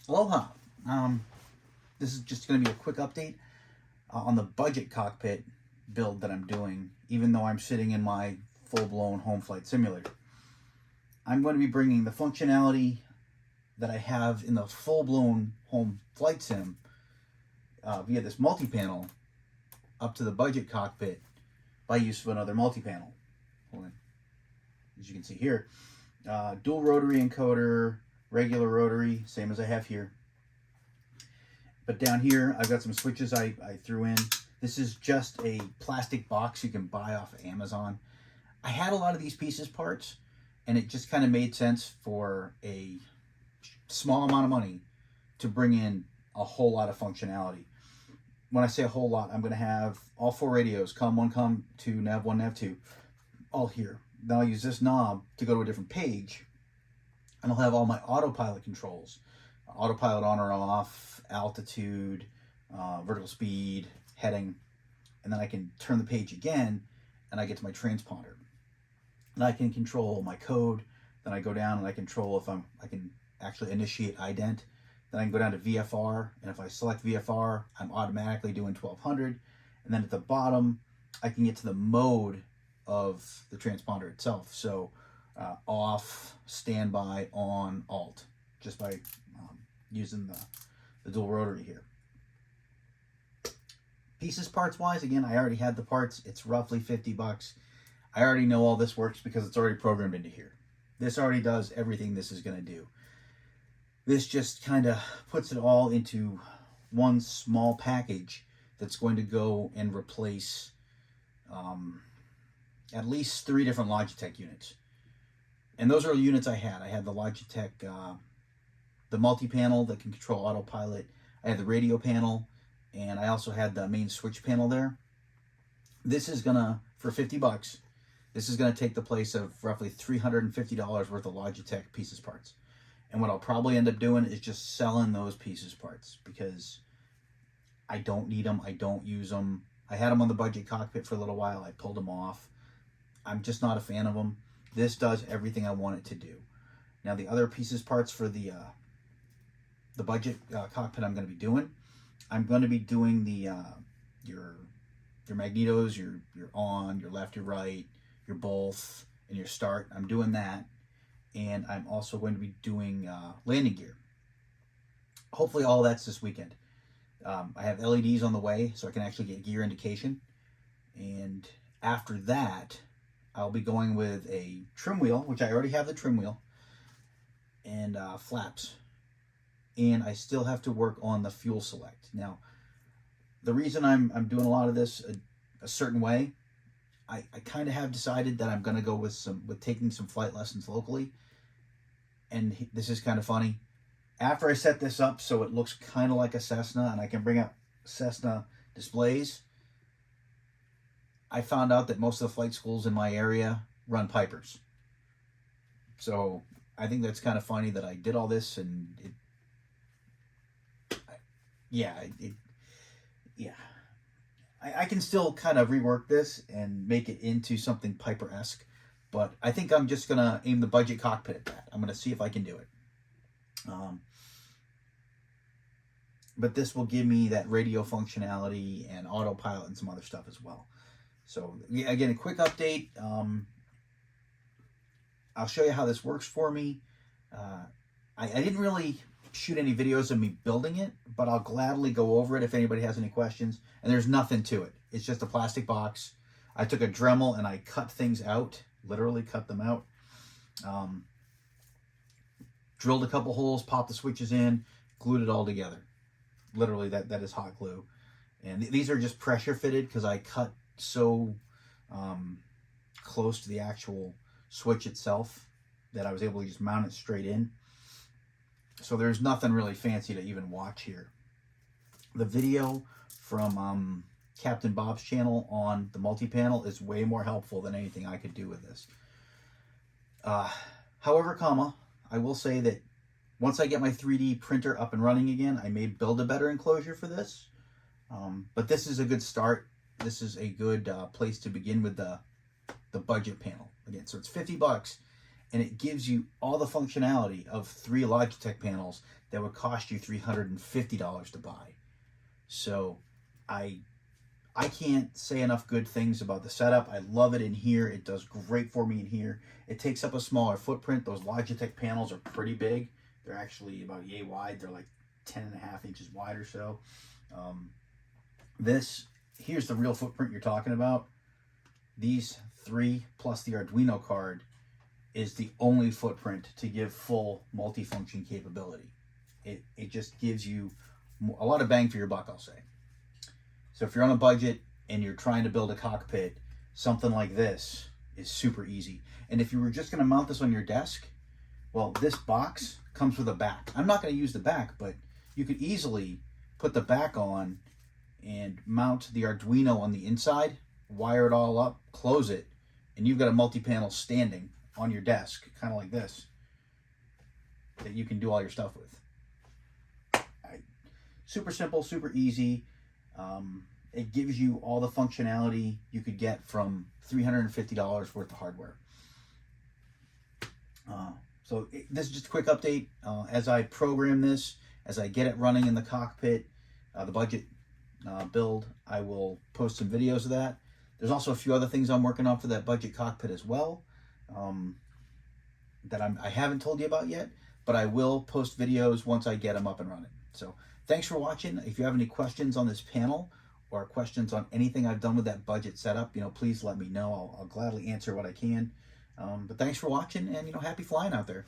Aloha. This is just going to be a quick update on the budget cockpit build that I'm doing, even though I'm sitting in my full-blown home flight simulator. I'm going to be bringing the functionality that I have in the full-blown home flight sim via this multi-panel up to the budget cockpit by use of another multi-panel. As you can see here, dual rotary encoder, regular rotary, same as I have here. But down here, I've got some switches I threw in. This is just a plastic box you can buy off of Amazon. I had a lot of these pieces parts, and it just kind of made sense for a small amount of money to bring in a whole lot of functionality. When I say a whole lot, I'm going to have all 4 radios, COM1, COM2, NAV1, NAV2, all here. Then I'll use this knob to go to a different page, and I'll have all my autopilot controls. Autopilot on or off, altitude, vertical speed, heading, and then I can turn the page again, and I get to my transponder. And I can control my code. Then I go down and I control if I can actually initiate ident. Then I can go down to VFR, and if I select VFR, I'm automatically doing 1200. And then at the bottom, I can get to the mode of the transponder itself. So off, standby, on, alt, just by using the dual rotary here. Pieces parts wise, again, I already had the parts. It's roughly 50 bucks. I already know all this works because it's already programmed into here. This already does everything this is going to do. This just kind of puts it all into one small package that's going to go and replace at least 3 different Logitech units. And those are units I had. I had the Logitech, the multi-panel that can control autopilot. I had the radio panel, and I also had the main switch panel there. This is gonna, for 50 bucks, this is gonna take the place of roughly $350 worth of Logitech pieces parts. And what I'll probably end up doing is just selling those pieces parts because I don't need them, I don't use them. I had them on the budget cockpit for a little while, I pulled them off. I'm just not a fan of them. This does everything I want it to do. Now the other pieces parts for the budget cockpit I'm going to be doing the your magnetos, your on, your left, your right, your both, and your start. I'm doing that, and I'm also going to be doing landing gear. Hopefully all that's this weekend. I have LEDs on the way so I can actually get gear indication, and after that I'll be going with a trim wheel, which I already have the trim wheel, and flaps. And I still have to work on the fuel select. Now, the reason I'm doing a lot of this a certain way, I kind of have decided that I'm going to go with taking some flight lessons locally. And this is kind of funny. After I set this up so it looks kind of like a Cessna and I can bring up Cessna displays, I found out that most of the flight schools in my area run Pipers. So I think that's kind of funny that I did all this, and I can still kind of rework this and make it into something Piper-esque, but I think I'm just going to aim the budget cockpit at that. I'm going to see if I can do it. But this will give me that radio functionality and autopilot and some other stuff as well. So again, a quick update. I'll show you how this works for me. I didn't really shoot any videos of me building it, but I'll gladly go over it if anybody has any questions. And there's nothing to it. It's just a plastic box. I took a Dremel and I cut things out, literally cut them out. Drilled a couple holes, popped the switches in, glued it all together. Literally, that is hot glue. And these are just pressure fitted because I cut so close to the actual switch itself that I was able to just mount it straight in. So there's nothing really fancy to even watch here. The video from Captain Bob's channel on the multi-panel is way more helpful than anything I could do with this. However, I will say that once I get my 3D printer up and running again, I may build a better enclosure for this. But this is a good start. This is a good place to begin with the budget panel. Again, so it's 50 bucks, and it gives you all the functionality of 3 Logitech panels that would cost you $350 to buy. So I can't say enough good things about the setup. I love it in here. It does great for me in here. It takes up a smaller footprint. Those Logitech panels are pretty big. They're actually about yay wide. They're like 10.5 inches wide or so. Here's the real footprint you're talking about. These 3 plus the Arduino card is the only footprint to give full multifunction capability. It just gives you a lot of bang for your buck, I'll say. So if you're on a budget and you're trying to build a cockpit, something like this is super easy. And if you were just going to mount this on your desk, well, this box comes with a back. I'm not going to use the back, but you could easily put the back on and mount the Arduino on the inside, wire it all up, close it, and you've got a multi-panel standing on your desk, kind of like this, that you can do all your stuff with. Super simple, super easy. It gives you all the functionality you could get from $350 worth of hardware. This is just a quick update. As I program this, as I get it running in the cockpit, the budget build, I will post some videos of that. There's also a few other things I'm working on for that budget cockpit as well, that I haven't told you about yet, but I will post videos once I get them up and running. So thanks for watching. If you have any questions on this panel or questions on anything I've done with that budget setup, please let me know. I'll gladly answer what I can. But thanks for watching, and happy flying out there.